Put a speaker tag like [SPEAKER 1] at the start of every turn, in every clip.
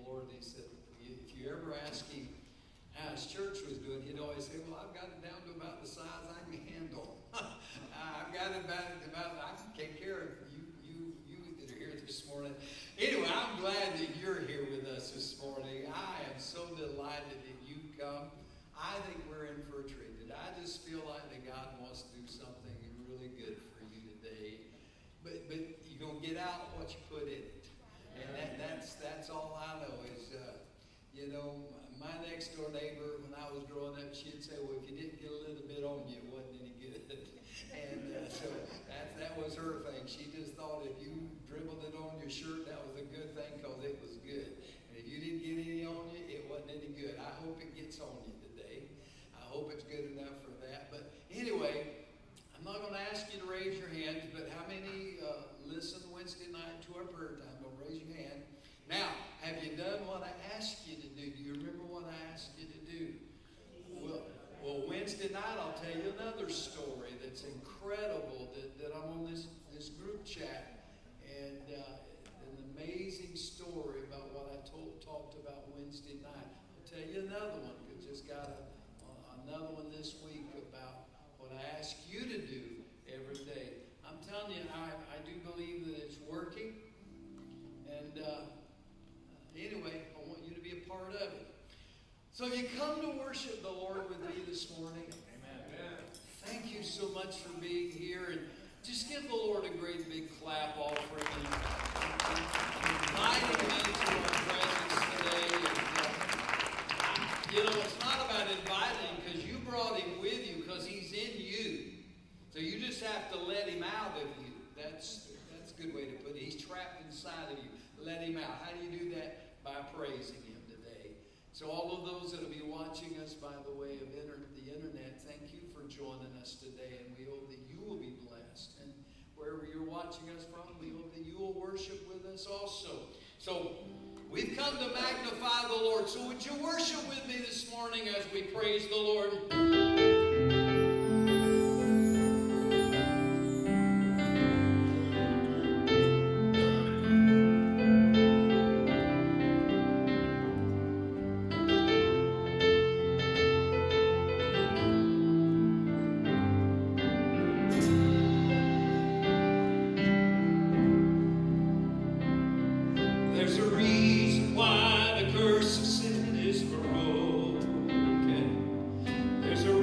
[SPEAKER 1] Lord. He said, if you ever ask him how his church was doing, he'd always say, well, I've got it down to about the size I can handle. I've got it about I can take care of you that are here this morning. Anyway, I'm glad that you're here with us this morning. I am so delighted that you come. I think we're in for a treat. I just feel like that God wants to do something really good for you today. But you're going to get out what you put in it. And that's all I know is, my next door neighbor, when I was growing up, she'd say, well, if you didn't get a little bit on you, it wasn't any good. And so that was her thing. She just thought if you dribbled it on your shirt, that was a good thing because it was good. And if you didn't get any on you, it wasn't any good. I hope it gets on you today. I hope it's good enough for that. But anyway, I'm not going to ask you to raise your hands, but how many listen Wednesday night to our prayer time? Don't raise your hand. Now, have you done what I asked you to do? Do you remember what I asked you to do? Well, Wednesday night I'll tell you another story that's incredible that I'm on this group chat. And an amazing story about what I talked about Wednesday night. I'll tell you another one. We just got another one this week about what I ask you to do every day. I'm telling you, I do believe that it's working. And anyway, I want you to be a part of it. So if you come to worship the Lord with me this morning, amen. Thank you so much for being here. And just give the Lord a great big clap offering and inviting him into our presence today. And, it's not about inviting him because you brought him with you because he's in you. So you just have to let him out of you. That's a good way to put it. He's trapped inside of you. Let him out. How do you do that? By praising him today. So all of those that will be watching us by the way of the internet, thank you for joining us today. And we hope that you will be blessed. And wherever you're watching us from, we hope that you will worship with us also. So we've come to magnify the Lord. So would you worship with me this morning as we praise the Lord? There's a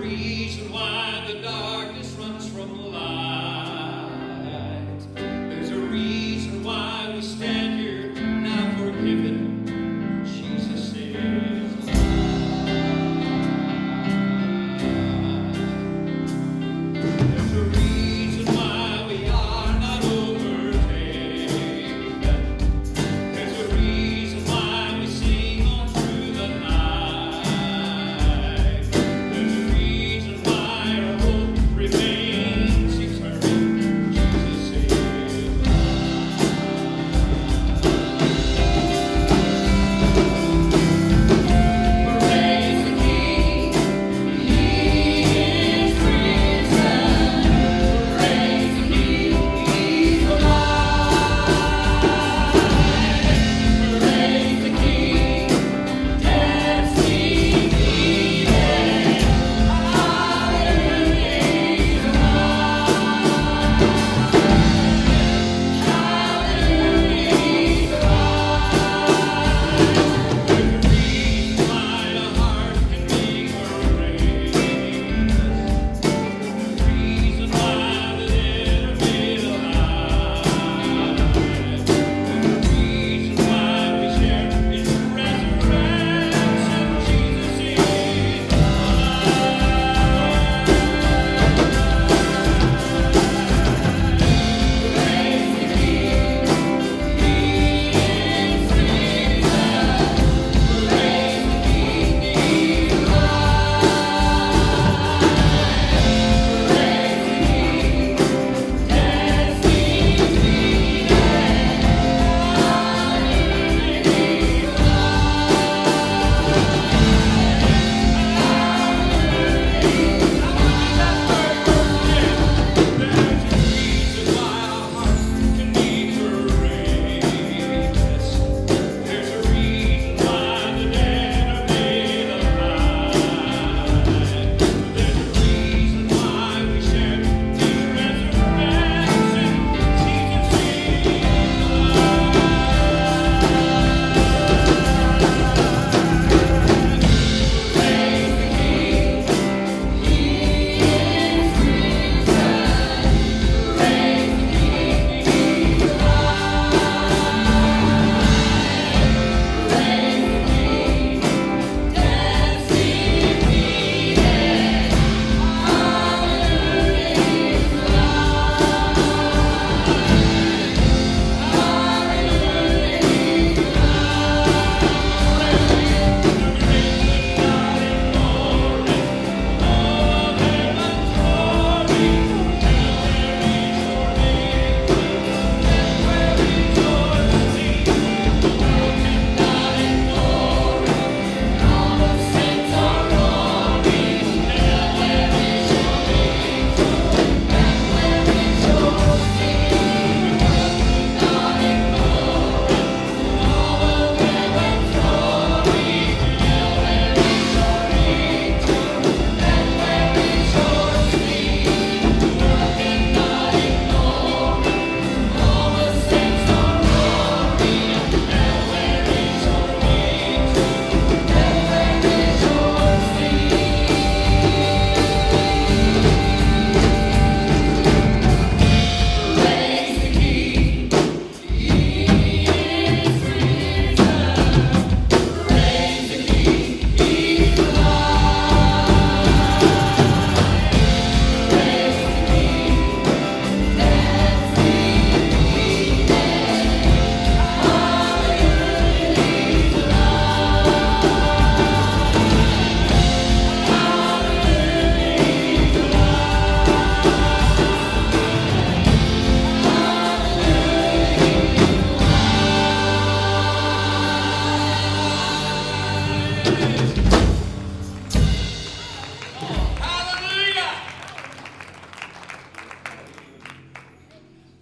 [SPEAKER 1] Hallelujah!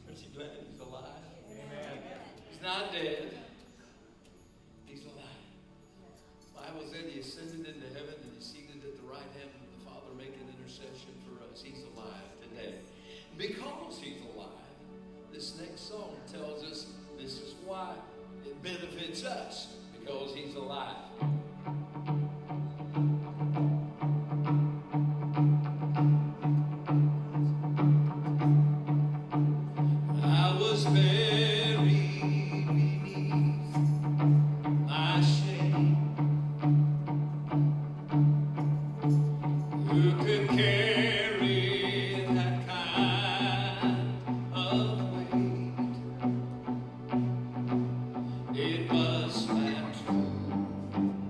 [SPEAKER 1] Aren't you glad he's alive? Amen. He's not dead. He's alive. The Bible said he ascended into heaven and he's seated at the right hand of the Father making intercession for us. He's alive today. Because he's alive, this next song tells us this is why it benefits us, because he's alive. I was buried beneath my shame. Who could carry that kind of weight? It was my truth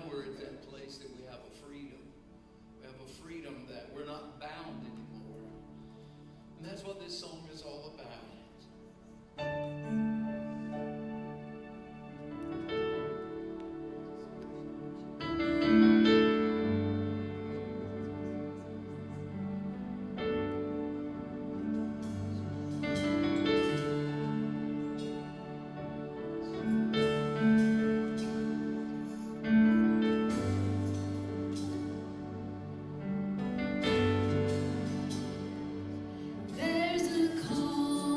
[SPEAKER 1] we're at that place that we have a freedom. We have a freedom that we're not bound anymore. And that's what this song is all about.
[SPEAKER 2] There's a call.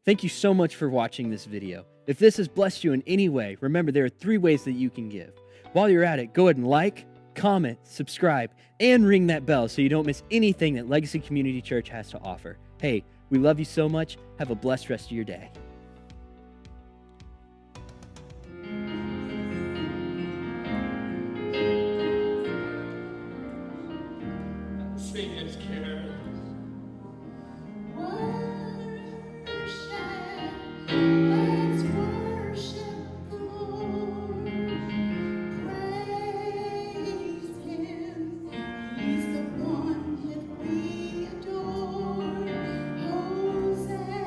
[SPEAKER 2] Thank you so much for watching this video. If this has blessed you in any way, remember there are 3 ways that you can give. While you're at it, go ahead and like, comment, subscribe, and ring that bell so you don't miss anything that Legacy Community Church has to offer. Hey, we love you so much. Have a blessed rest of your day.
[SPEAKER 1] Sing it, Karen.
[SPEAKER 3] Let's worship the Lord. Praise Him. He's the one that we adore. Hosanna.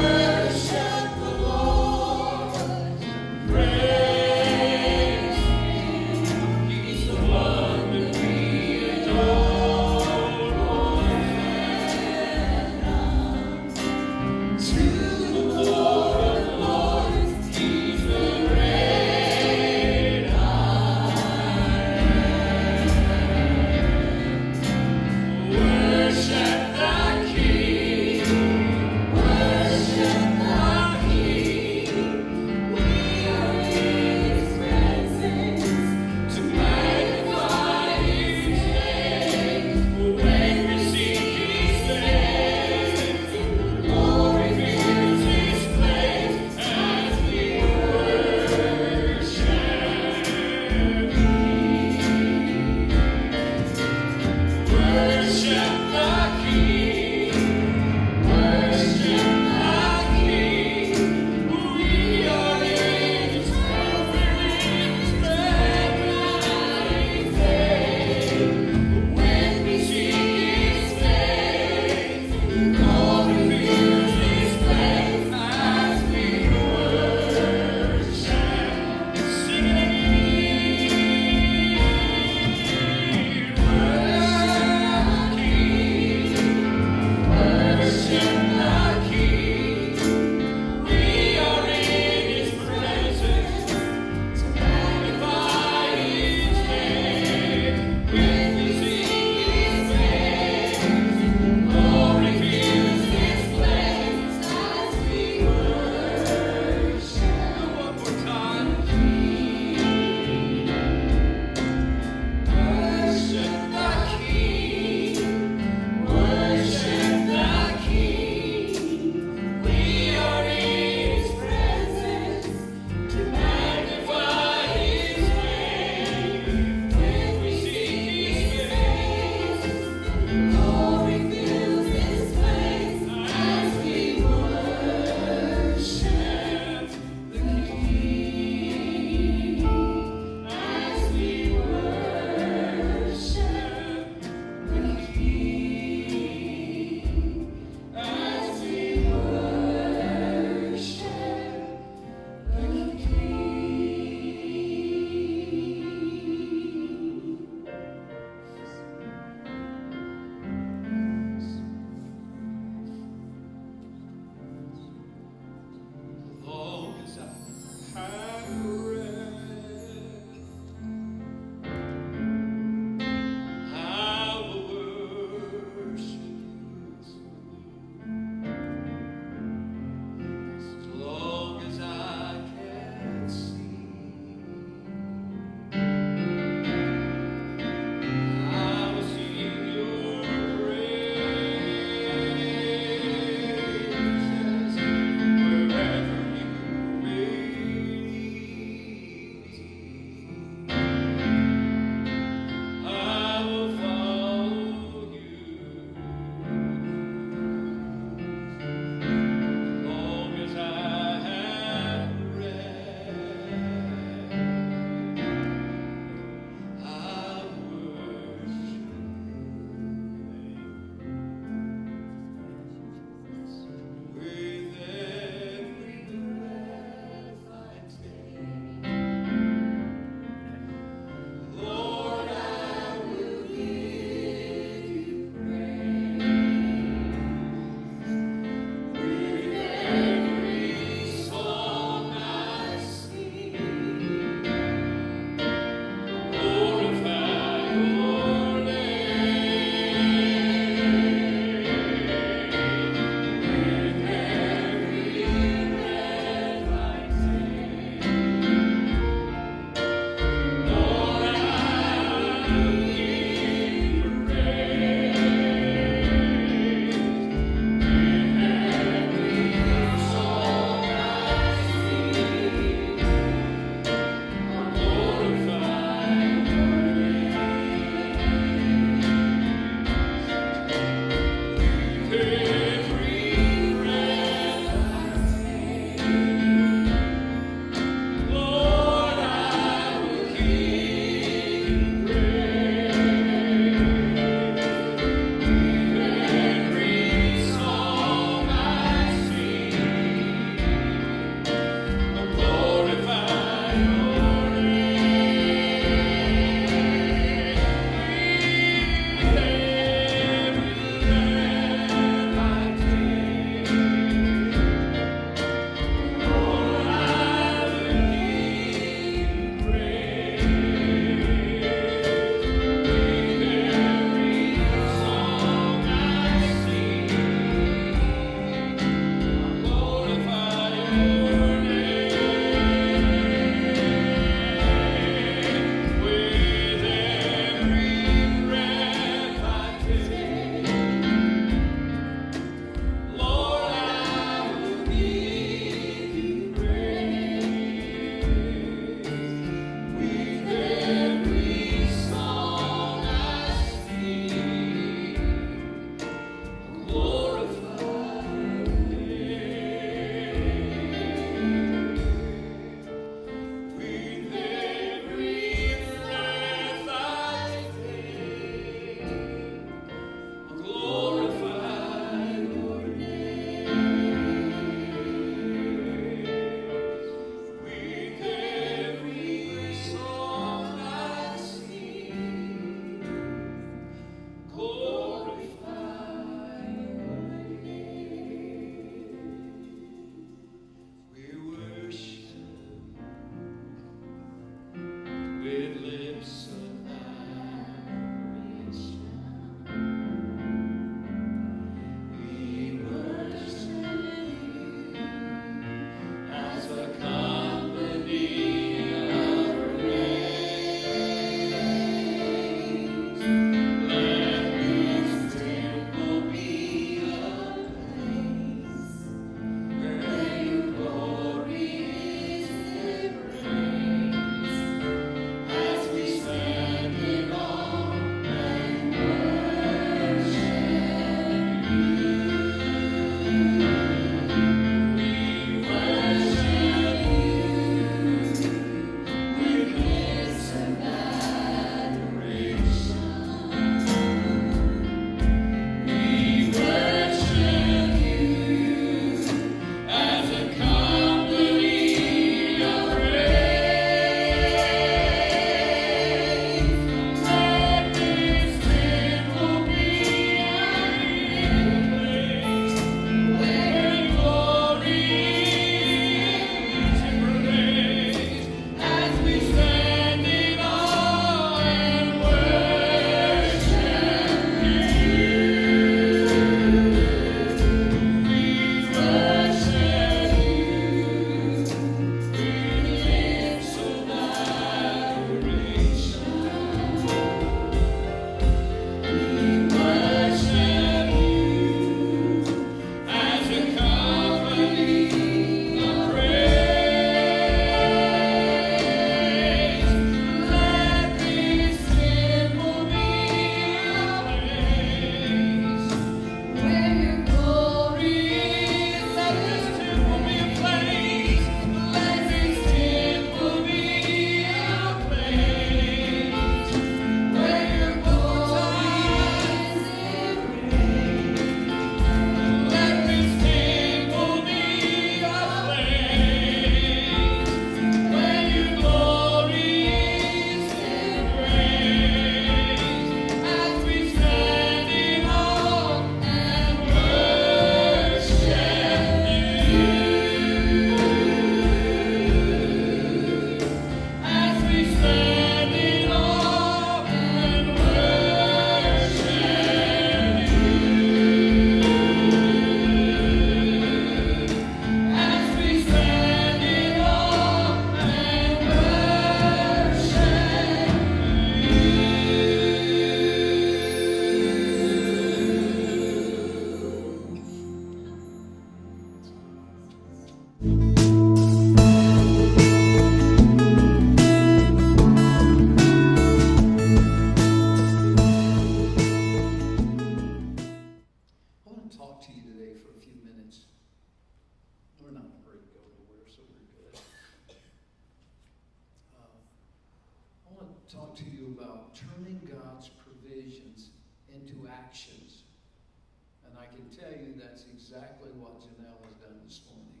[SPEAKER 1] can tell you that's exactly what Janelle has done this morning.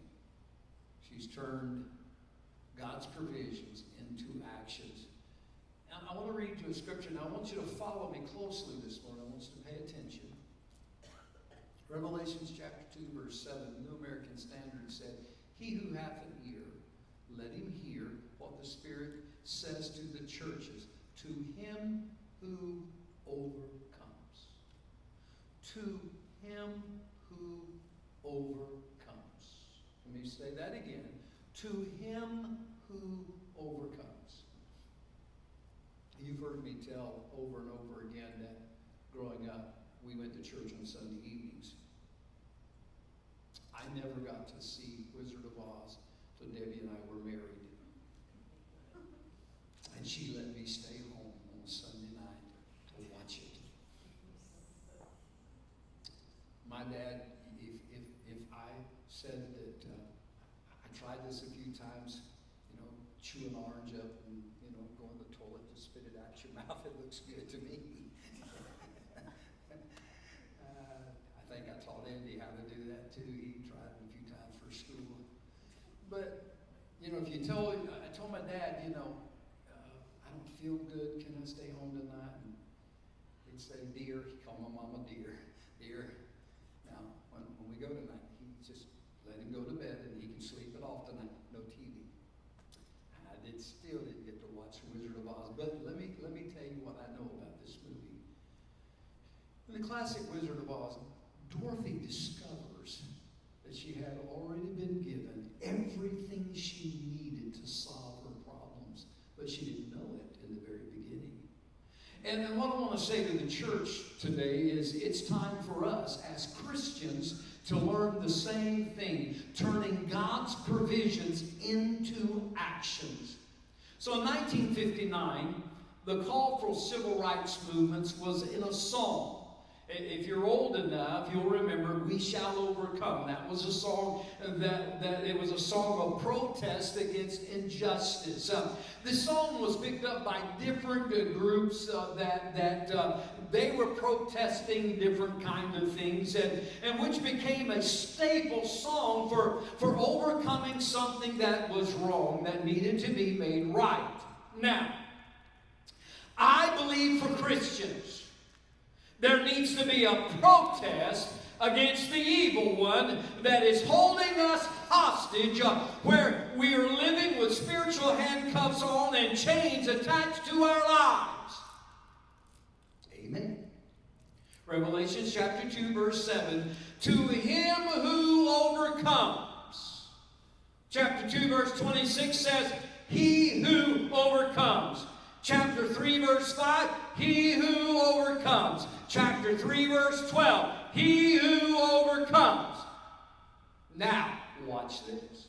[SPEAKER 1] She's turned God's provisions into actions. Now, I want to read you a scripture. Now, I want you to follow me closely this morning. I want you to pay attention. Revelations chapter 2, verse 7, the New American Standard said, "He who hath an ear, let him hear what the Spirit says to the churches. To him who overcomes." To him who overcomes. Let me say that again. To him who overcomes. You've heard me tell over and over again that growing up, we went to church on Sunday evenings. I never got to see Wizard of Oz till Debbie and I were married. And she let me stay home on Sunday night to watch it. My dad, if I said that I tried this a few times, chew an orange up and, go in the toilet to spit it out your mouth, it looks good to me. I think I taught Andy how to do that too. He tried it a few times for school. But, if you I told my dad, I don't feel good, can I stay home tonight? And he'd say, "Dear," he'd call my mama dear. Now, when we go tonight, he just let him go to bed and he can sleep it off tonight. No TV. I still didn't get to watch Wizard of Oz, but let me tell you what I know about this movie. In the classic Wizard of Oz, Dorothy discovers that she had already been given everything she needed to solve her problems, but she didn't know it in the very beginning. And what I want to say to the church today is it's time for us as Christians to learn the same thing, turning God's provisions into actions. So in 1959, the call for civil rights movements was in a song. If you're old enough, you'll remember "We Shall Overcome." That was a song that it was a song of protest against injustice. This song was picked up by different groups that they were protesting different kinds of things, and which became a staple song for overcoming something that was wrong, that needed to be made right. Now, I believe for Christians, there needs to be a protest against the evil one that is holding us hostage, where we are living with spiritual handcuffs on and chains attached to our lives. Amen. Revelation chapter 2, verse 7. To him who overcomes. Chapter 2, verse 26 says, "He who overcomes." Chapter 3, verse 5, "He who overcomes." Chapter 3, verse 12, "He who overcomes." Now, watch this.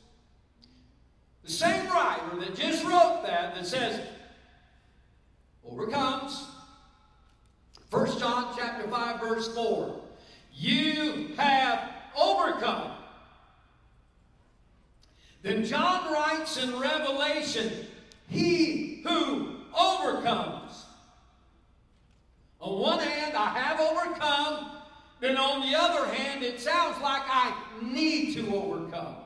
[SPEAKER 1] The same writer that just wrote that says, overcomes. 1 John chapter 5, verse 4, "You have overcome." Then John writes in Revelation, "He who overcomes." On one hand, I have overcome. Then on the other hand, it sounds like I need to overcome.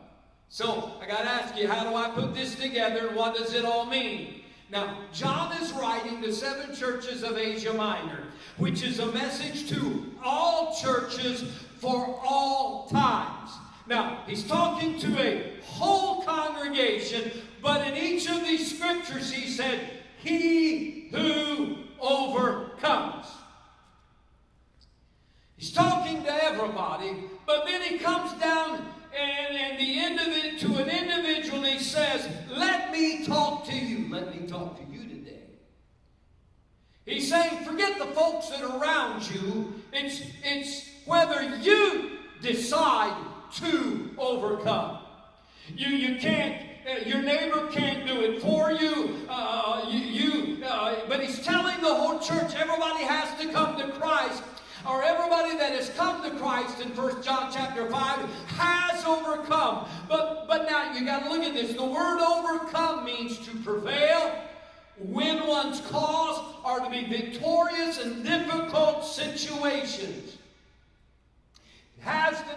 [SPEAKER 1] So I got to ask you, how do I put this together and what does it all mean? Now, John is writing to 7 churches of Asia Minor, which is a message to all churches for all times. Now, he's talking to a whole congregation, but in each of these scriptures he said, "He who overcomes." He's talking to everybody, but then he comes down and at the end of it to an individual, he says, "Let me talk to you." Let me talk to you today. He's saying, forget the folks that are around you. It's whether you decide to overcome. You can't. Your neighbor can't do it for you. But he's telling the whole church, everybody has to come to Christ, or everybody that has come to Christ in 1 John chapter 5 has overcome. But now you got to look at this. The word overcome means to prevail, win one's cause, or to be victorious in difficult situations.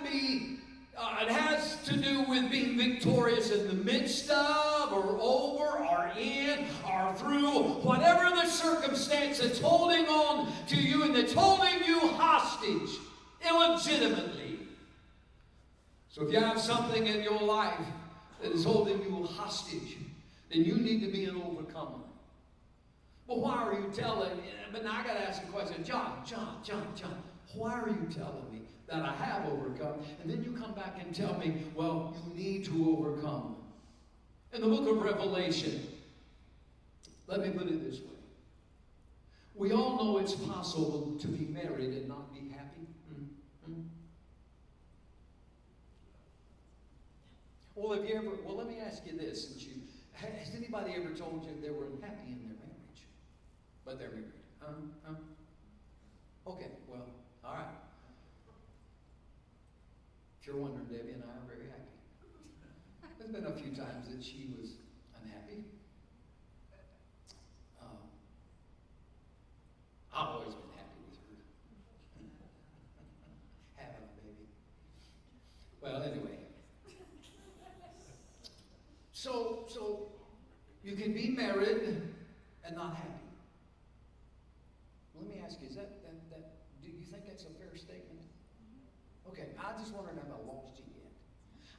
[SPEAKER 1] it has to do with being victorious in the midst of, or over, or in, or through, whatever the circumstance that's holding on to you and that's holding you hostage illegitimately. So if you have something in your life that is holding you hostage, then you need to be an overcomer. Well, why are you telling me? But now I got to ask a question. John, why are you telling me that I have overcome? And then you come back and tell me, well, you need to overcome. In the book of Revelation, let me put it this way. We all know it's possible to be married and not be happy. Well, let me ask you this. Has anybody ever told you they were unhappy in their marriage? But they're married. Okay, well, all right. If you're wondering, Debbie and I are very happy. There's been a few times that she was unhappy. I've always been happy with her. Haven't I, baby? Well, anyway. So you can be married and not happy. Let me ask you, do you think that's a fair statement? Okay, I just wondered if I lost you yet.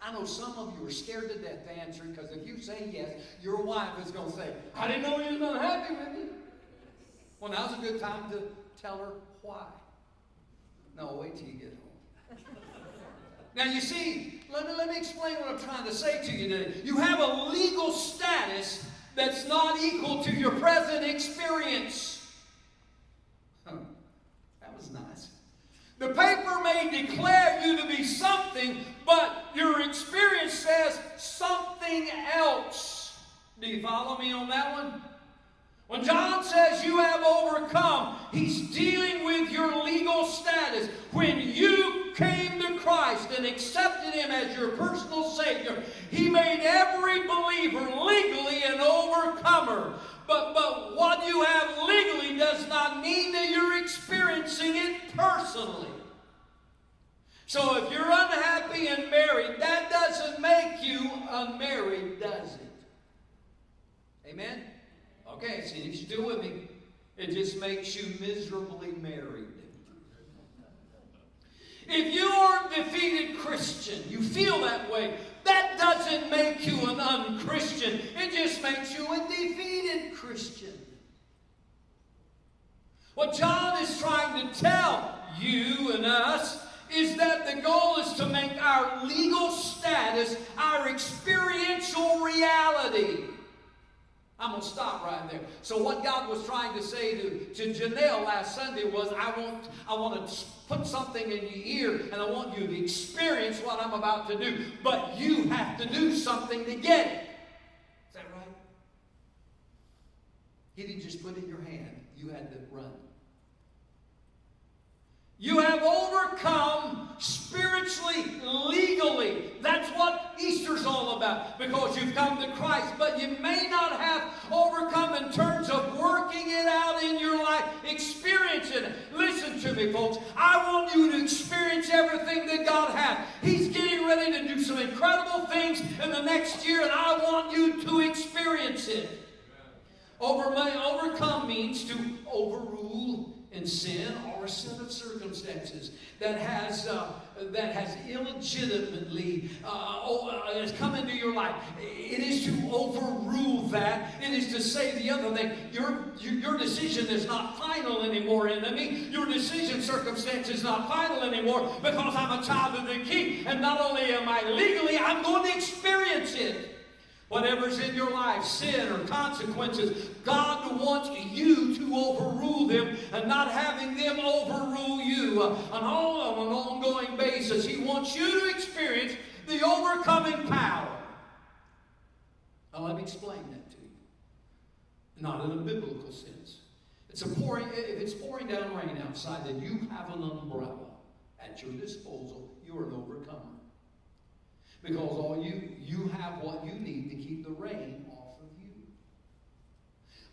[SPEAKER 1] I know some of you are scared to death to answer, because if you say yes, your wife is going to say, I didn't know you was unhappy with me. Well, now's a good time to tell her why. No, wait till you get home. Now, you see, let me explain what I'm trying to say to you today. You have a legal status that's not equal to your present experience. That was nice. The paper may declare you to be something, but your experience says something else. Do you follow me on that one? When John says you have overcome, he's dealing with your legal status. When you came to Christ and accepted him as your personal Savior, he made every believer legally an overcomer. But what you have legally does not mean that you're experiencing it personally. So if you're unhappy and married, that doesn't make you unmarried, does it? Amen? Okay, see, if you're still with me, it just makes you miserably married. If you are a defeated Christian, you feel that way, that doesn't make you an unchristian. It just makes you a defeated Christian. What John is trying to tell you and us is that the goal is to make our legal status our experiential reality. I'm going to stop right there. So what God was trying to say to Janelle last Sunday was, I want to put something in your ear, and I want you to experience what I'm about to do. But you have to do something to get it. Is that right? He didn't just put it in your hand. You had to run. You have overcome spiritually, legally. That's what Easter's all about, because you've come to Christ. But you may not have overcome in terms of working it out in your life, experiencing it. Listen to me, folks. I want you to experience everything that God has. He's getting ready to do some incredible things in the next year, and I want you to experience it. Overcome means to overrule in sin or a set of circumstances that has illegitimately has come into your life. It is to overrule that. It is to say the other thing. Your decision is not final anymore, enemy. Your decision circumstance is not final anymore, because I'm a child of the King, and not only am I legally, I'm going to experience it. Whatever's in your life, sin or consequences, God wants you to overrule them and not having them overrule you on an ongoing basis. He wants you to experience the overcoming power. Now let me explain that to you. Not in a biblical sense. If it's pouring down rain outside, then you have an umbrella at your disposal. You're an overcomer. Because you have what you need to keep the rain off of you.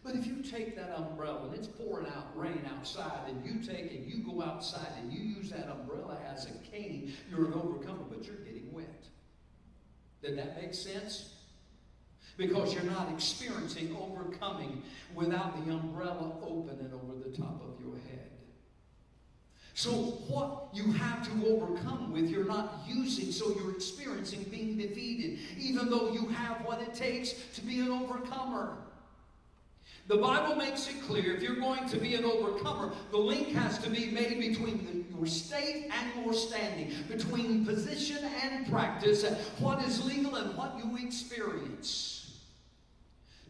[SPEAKER 1] But if you take that umbrella and it's pouring out rain outside, and you take and you go outside and you use that umbrella as a cane you're an overcomer, but you're getting wet. Did that make sense? Because you're not experiencing overcoming without the umbrella open and over the top of your head. So what you have to overcome with, you're not using, so you're experiencing being defeated, even though you have what it takes to be an overcomer. The Bible makes it clear, if you're going to be an overcomer, the link has to be made between your state and your standing, between position and practice, what is legal and what you experience.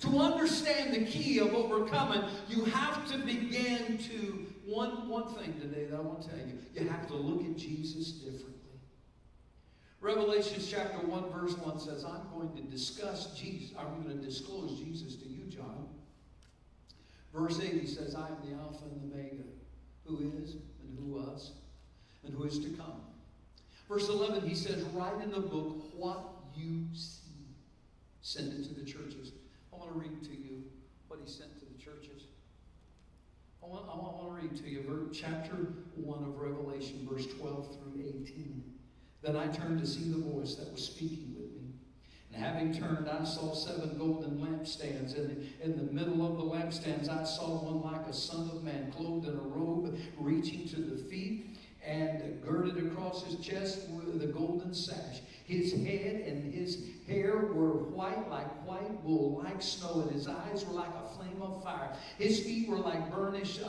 [SPEAKER 1] To understand the key of overcoming, you have to begin to, one thing today that I want to tell you, you have to look at Jesus differently. Revelation chapter 1 verse 1 says, I'm going to discuss Jesus, I'm going to disclose Jesus to you, John. Verse 8, he says, I am the Alpha and the Omega, who is, and who was, and who is to come. Verse 11, he says, write in the book what you see. Send it to the churches. I want to read to you what he sent to the churches. I want to read to you chapter 1 of Revelation, verse 12 through 18. Then I turned to see the voice that was speaking with me. And having turned, I saw 7 golden lampstands. And in the middle of the lampstands, I saw one like a son of man, clothed in a robe, reaching to the feet, and girded across his chest with a golden sash. His head and his hair were white like white wool, like snow, and his eyes were like a flame of fire. His feet were like burnished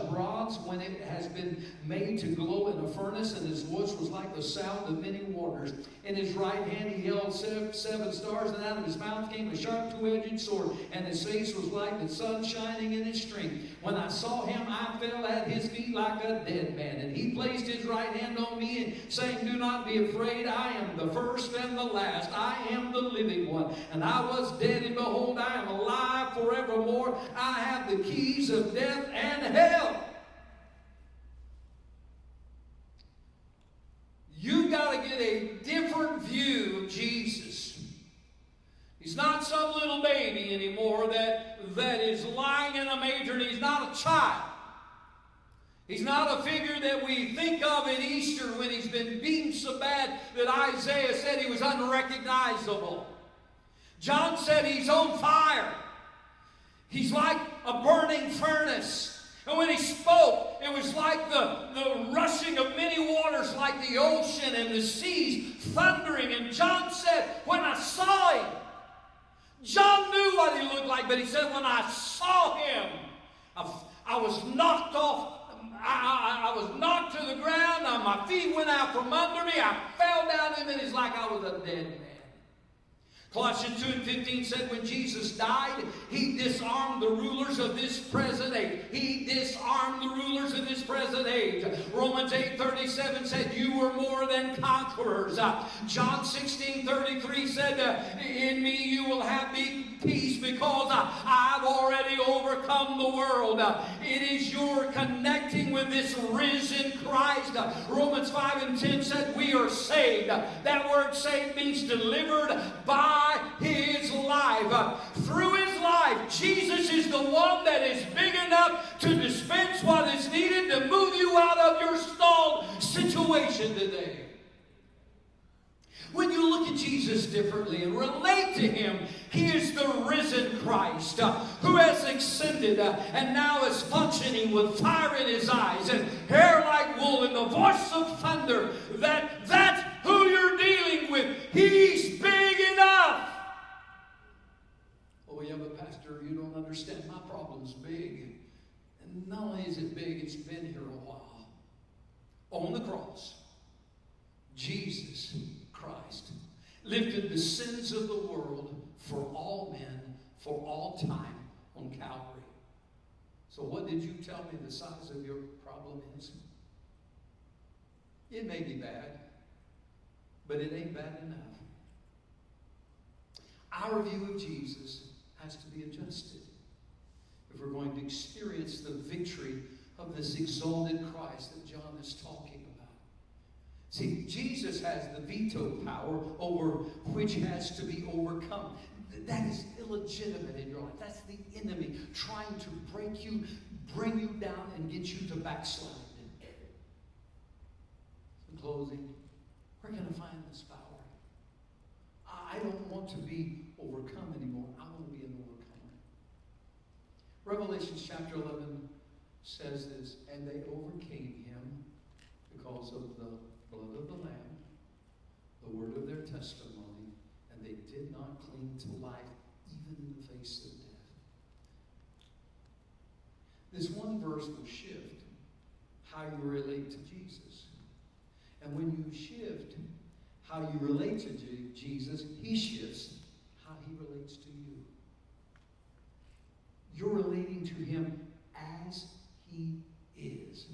[SPEAKER 1] bronze when it has been made to glow in a furnace, and his voice was like the sound of many waters. In his right hand he held 7 stars, and out of his mouth came a sharp two-edged sword, and his face was like the sun shining in his strength. When I saw him, I fell at his feet like a dead man, and he placed his right hand on me, and saying, do not be afraid, I am the first and the last. I am the living one. And I was dead, and behold, I am alive forevermore. I have the keys of death and hell. You've got to get a different view of Jesus. He's not some little baby anymore that is lying in a manger, and he's not a child. He's not a figure that we think of at Easter when he's been beaten so bad that Isaiah said he was unrecognizable. John said he's on fire. He's like a burning furnace. And when he spoke, it was like the rushing of many waters, like the ocean and the seas thundering. And John said, when I saw him, John knew what he looked like, but he said, when I saw him, I was knocked off. I was knocked to the ground. My feet went out from under me. I fell down him, and it's like I was a dead man. Colossians 2:15 said when Jesus died, he disarmed the rulers of this present age. He disarmed the rulers of this present age. Romans 8:37 said you were more than conquerors. John 16:33 said in me you will have peace because I've already overcome the world. It is your connecting with this risen Christ. Romans 5:10 said we are saved. That word saved means delivered by his life. Through his life, Jesus is the one that is big enough to dispense what is needed to move you out of your stalled situation today. When you look at Jesus differently and relate to him, he is the risen Christ who has ascended and now is functioning with fire in his eyes and hair like wool and the voice of thunder. That's who you're dealing with. He's big enough. Oh yeah, but Pastor, you don't understand. My problem's big. And not only is it big, it's been here a while. On the cross, Jesus Christ lifted the sins of the world for all men, for all time on Calvary. So what did you tell me the size of your problem is? It may be bad, but it ain't bad enough. Our view of Jesus has to be adjusted if we're going to experience the victory of this exalted Christ that John is talking about. See, Jesus has the veto power over which has to be overcome. That is illegitimate in your life. That's the enemy trying to break you, bring you down, and get you to backslide. closing, where can I find this power? I don't want to be overcome anymore. I want to be an overcomer. Revelation chapter 11 says this, and they overcame him because of the blood of the Lamb, the word of their testimony, and they did not cling to life even in the face of death. This one verse will shift how you relate to Jesus. And when you shift how you relate to Jesus, he shifts how he relates to you. You're relating to him as he is,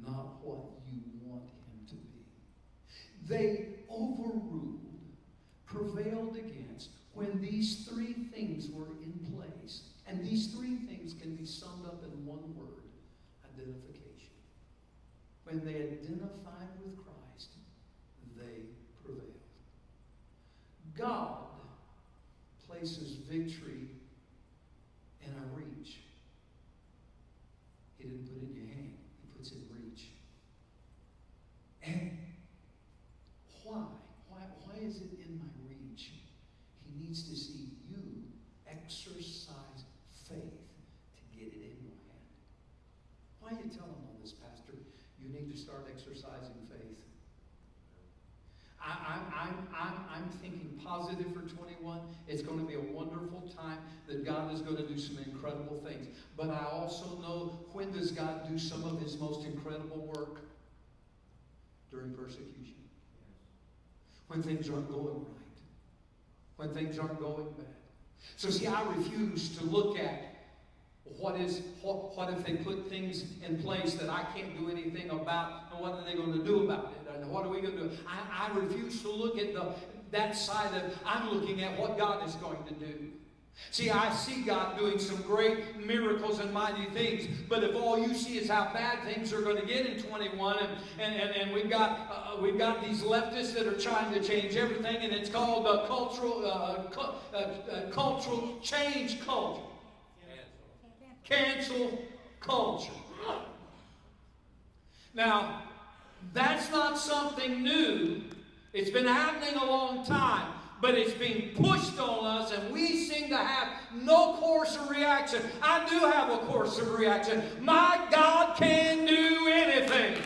[SPEAKER 1] not what you want him to be. They overruled, prevailed against, when these three things were in place. And these three things can be summed up in one word: identification. When they identified with Christ, they prevailed. God places victory in our reach. He didn't put it in your hand. He puts it in reach. And why? Why is it in my reach? He needs to see you exercise faith to get it in your hand. Why are you telling all this, Pastor? You need to start exercising faith. I'm thinking positive for 21. It's going to be a wonderful time that God is going to do some incredible things. But I also know, when does God do some of his most incredible work? During persecution. When things aren't going right. When things aren't going bad. So see, I refuse to look at what if they put things in place that I can't do anything about, and what are they going to do about it? And what are we going to do? I refuse to look at that side of, I'm looking at what God is going to do. See, I see God doing some great miracles and mighty things, but if all you see is how bad things are going to get in 21, and we've got these leftists that are trying to change everything, and it's called cultural change culture. Cancel culture. Now, that's not something new. It's been happening a long time, but it's being pushed on us, and we seem to have no course of reaction. I do have a course of reaction. My God can do anything.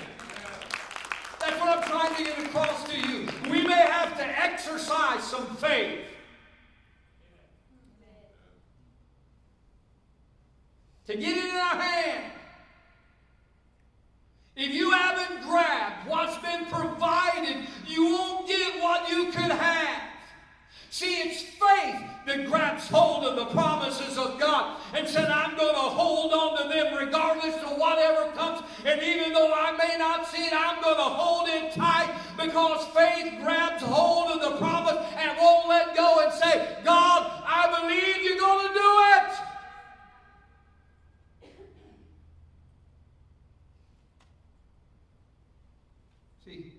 [SPEAKER 1] That's what I'm trying to get across to you. We may have to exercise some faith. To get it in our hand. If you haven't grabbed what's been provided, you won't get what you could have. See, it's faith that grabs hold of the promises of God and said, I'm going to hold on to them regardless of whatever comes. And even though I may not see it, I'm going to hold it tight, because faith grabs hold of the promise and won't let go and say, God, I believe you're going to do it. See,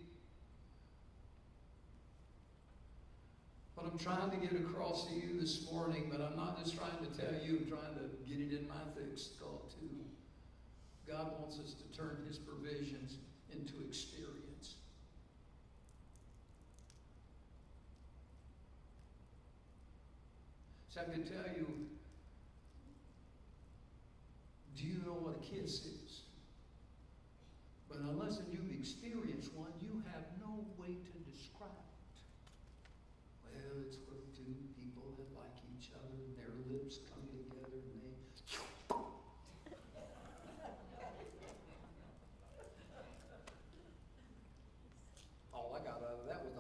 [SPEAKER 1] what I'm trying to get across to you this morning, but I'm not just trying to tell you, I'm trying to get it in my thick skull too. God wants us to turn his provisions into experience. So I can tell you, do you know what a kiss is? But unless you've experienced one, you have no way to describe it. Well, it's where two people that like each other and their lips come together and they... All I got out of that was a...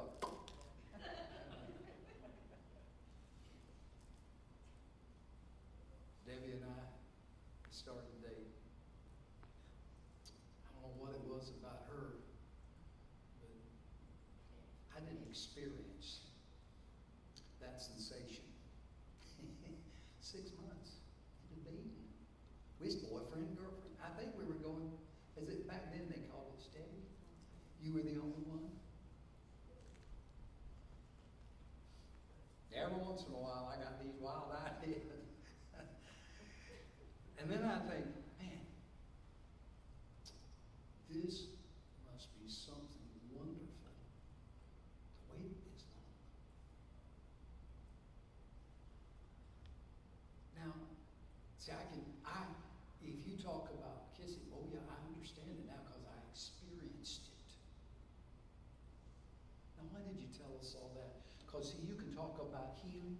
[SPEAKER 1] Debbie and I started dating. I don't know what it was about her, but I didn't experience that sensation. 6 months into dating. We was boyfriend, girlfriend. I think we were going, as it back then they called it steady. You were the only one. Every once in a while I got these wild ideas. And then I think, man, this must be something See, if you talk about kissing, oh yeah, I understand it now because I experienced it. Now, why did you tell us all that? Because, see, you can talk about healing.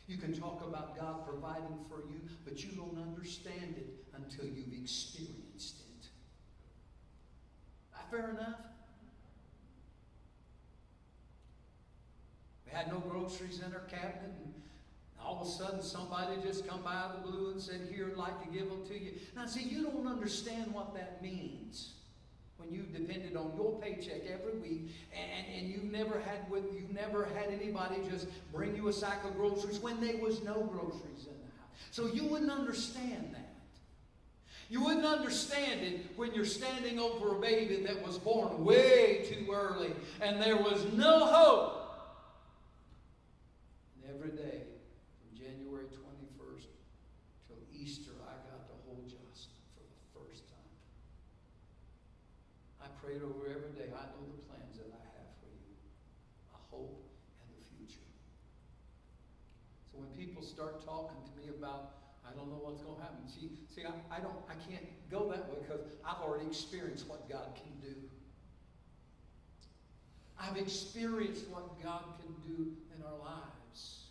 [SPEAKER 1] You can talk about God providing for you, but you don't understand it until you've experienced it. Fair enough? We had no groceries in our cabinet, and all of a sudden somebody just come by out of the blue and said, here, I'd like to give them to you. Now, see, you don't understand what that means when you depended on your paycheck every week, and you've never had anybody just bring you a sack of groceries when there was no groceries in the house. So you wouldn't understand that. You wouldn't understand it when you're standing over a baby that was born way too early and there was no hope. And every day from January 21st till Easter, I got to hold Jocelyn for the first time. I prayed over every day. I know the plans that I have for you, a hope and the future. So when people start talking to me about, I don't know what's going to happen. See, I can't go that way because I've already experienced what God can do. I've experienced what God can do in our lives.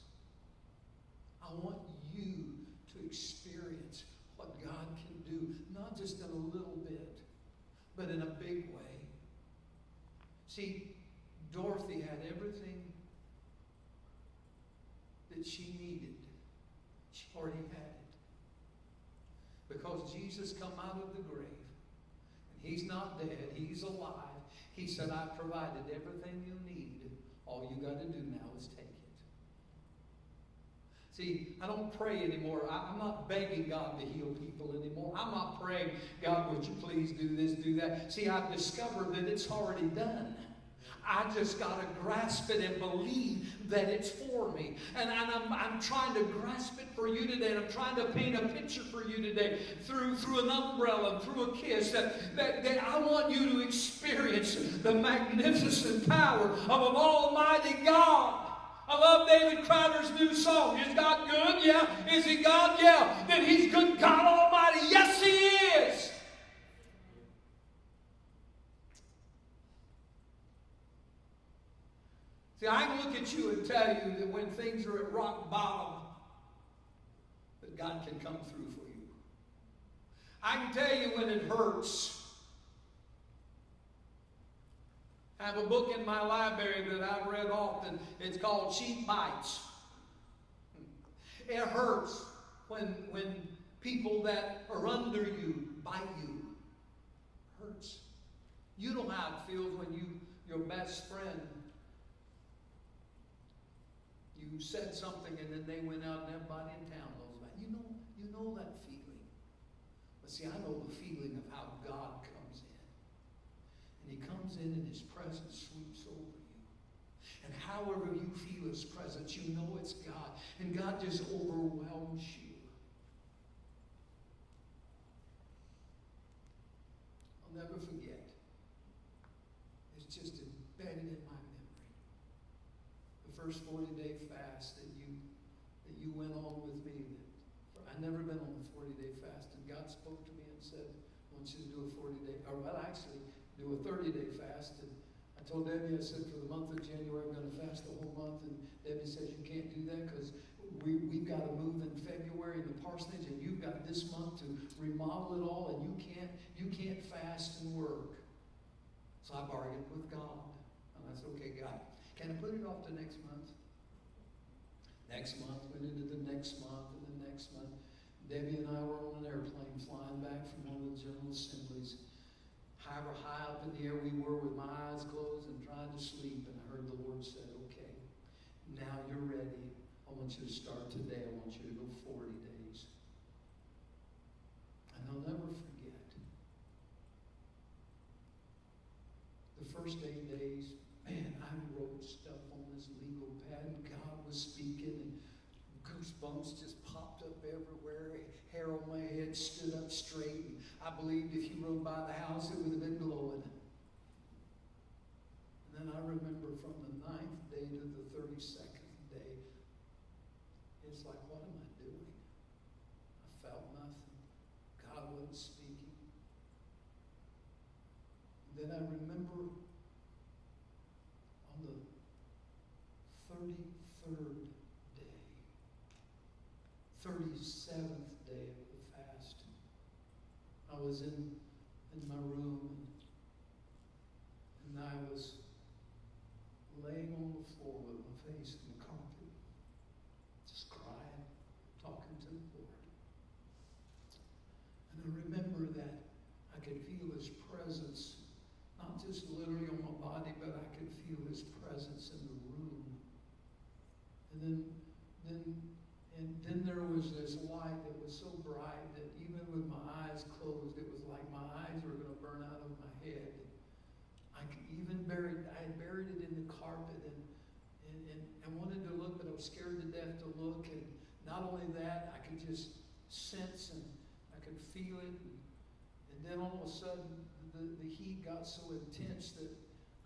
[SPEAKER 1] I want you to experience what God can do, not just in a little bit, but in a big way. See, Dorothy had everything that she needed. She already had it. Because Jesus come out of the grave, and He's not dead, He's alive. He said, I provided everything you need. All you got to do now is take it. See, I don't pray anymore. I'm not begging God to heal people anymore. I'm not praying, God, would you please do this, do that. See, I've discovered that it's already done. I just got to grasp it and believe that it's for me. And I'm trying to grasp it for you today. And I'm trying to paint a picture for you today through an umbrella, through a kiss. That I want you to experience the magnificent power of an almighty God. I love David Crowder's new song. Is God good? Yeah. Is He God? Yeah. Then He's good God Almighty. Yes, He is. See, I can look at you and tell you that when things are at rock bottom, that God can come through for you. I can tell you when it hurts. I have a book in my library that I've read often. It's called Sheep Bites. It hurts when people that are under you bite you. It hurts. You know how it feels when your best friend, you said something and then they went out and everybody in town knows about it. You know that feeling. But see, I know the feeling of how God comes in. And He comes in and His presence sweeps over you. And however you feel His presence, you know it's God. And God just overwhelms you. I'll never forget. It's just embedded in my memory. The first 40-day fast that you went on with me. I'd never been on a 40-day fast. And God spoke to me and said, I want you to do a 40-day, or well, actually, do a 30-day fast. And I told Debbie, I said, for the month of January, I'm going to fast the whole month. And Debbie says, you can't do that because we've got to move in February in the parsonage, and you've got this month to remodel it all, and you can't fast and work. So I bargained with God. And I said, okay, God, can I put it off to next month? Next month, went into the next month, and the next month. Debbie and I were on an airplane flying back from one of the General Assemblies. However high up in the air we were with my eyes closed and trying to sleep, and I heard the Lord say, okay, now you're ready. I want you to start today. I want you to go 40 days. And I'll never forget. The first 8 days, man, I wrote stuff on this legal pad, and God was speaking, and goosebumps just popped up everywhere. Hair on my head stood up straight. And I believed if you rode by the house, it would have been glowing. And then I remember from the 9th day to the 32nd day, it's like, what am I doing? I felt nothing. was speaking. Then I remember on the 33rd day, 37th day of the fast, I was in my room, and I was laying on the floor with my face in the carpet, just crying, talking to the Lord. And I remember that I could feel His presence, not just literally on my body, but I could feel His presence in the room. And then there was this light that was so bright that even with my eyes closed, it was like my eyes were going to burn out of my head. I had buried it in the carpet and wanted to look, but I was scared to death to look. And not only that, I could just sense and I could feel it. And then all of a sudden, the heat got so intense that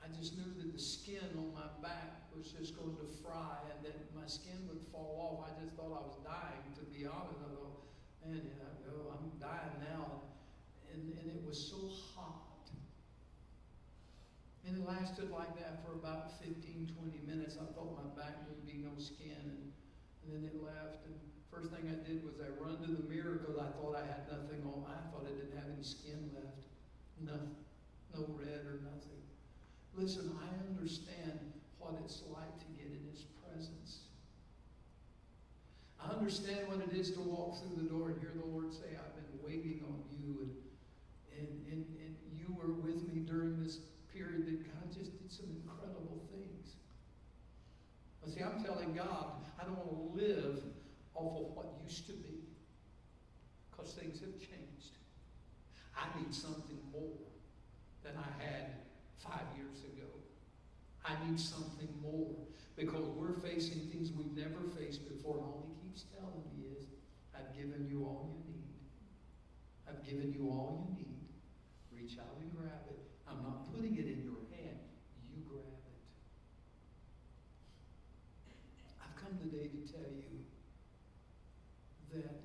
[SPEAKER 1] I just knew that the skin on my back was just going to fry and that my skin would fall off. I just thought I was dying, to be honest. I thought, man, I'm dying now. And it was so hot. And it lasted like that for about 15, 20 minutes. I thought my back would be no skin. And then it left. And first thing I did was I run to the mirror because I thought I had nothing on. I thought I didn't have any skin left. Nothing. No red or nothing. Listen, I understand what it's like to get in His presence. I understand what it is to walk through the door and hear the Lord say, I've been waiting on you. And you were with me during this period that God just did some incredible things. But see, I'm telling God, I don't want to live off of what used to be. Because things have changed. I need something more than I had 5 years ago. I need something more because we're facing things we've never faced before. And all He keeps telling me is, I've given you all you need. I've given you all you need. Reach out and grab it. I'm not putting it in your hand. You grab it. I've come today to tell you that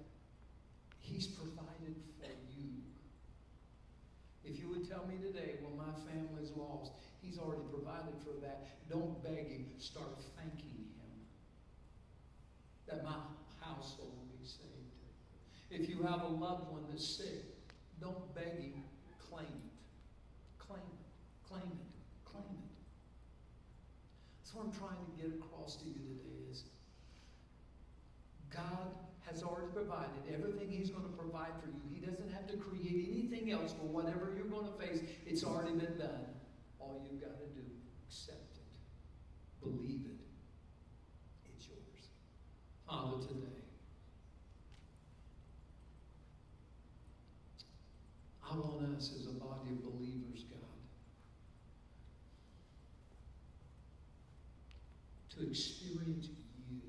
[SPEAKER 1] He's provided for you. If you would tell me today, well, my family's lost, He's already provided for that. Don't beg Him. Start thanking Him that my household will be saved. If you have a loved one that's sick, don't beg Him. Claim it. Claim it. Claim it. Claim it. That's what I'm trying to get across to you today is God has already provided everything He's going to provide for you. He doesn't have to create anything else for whatever you're going to face. It's already been done. All you've got to do, accept it. Believe it. It's yours. Father, today, I want us as a body of believers, God, to experience you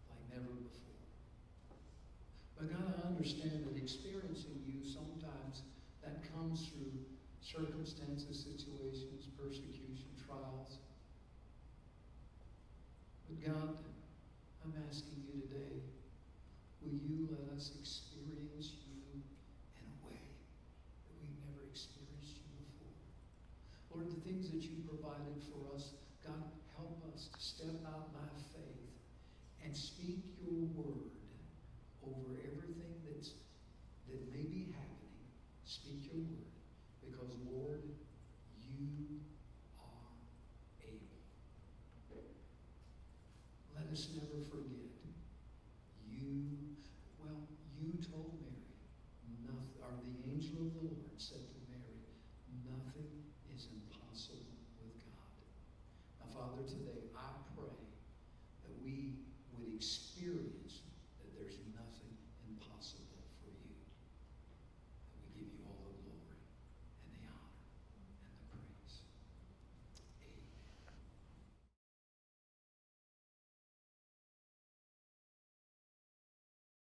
[SPEAKER 1] like never before. But God, I understand that experiencing you sometimes that comes through circumstances, situations, persecution, trials. But God, I'm asking you today, will you let us experience you in a way that we've never experienced you before? Lord, the things that you provided for us, God, help us to step out by faith and speak your word over everything that may be happening. Speak your word. Because, Lord, you are able. Let us never forget. You told Mary, or the angel of the Lord said to Mary, nothing is impossible with God. Now, Father, today I pray that we would experience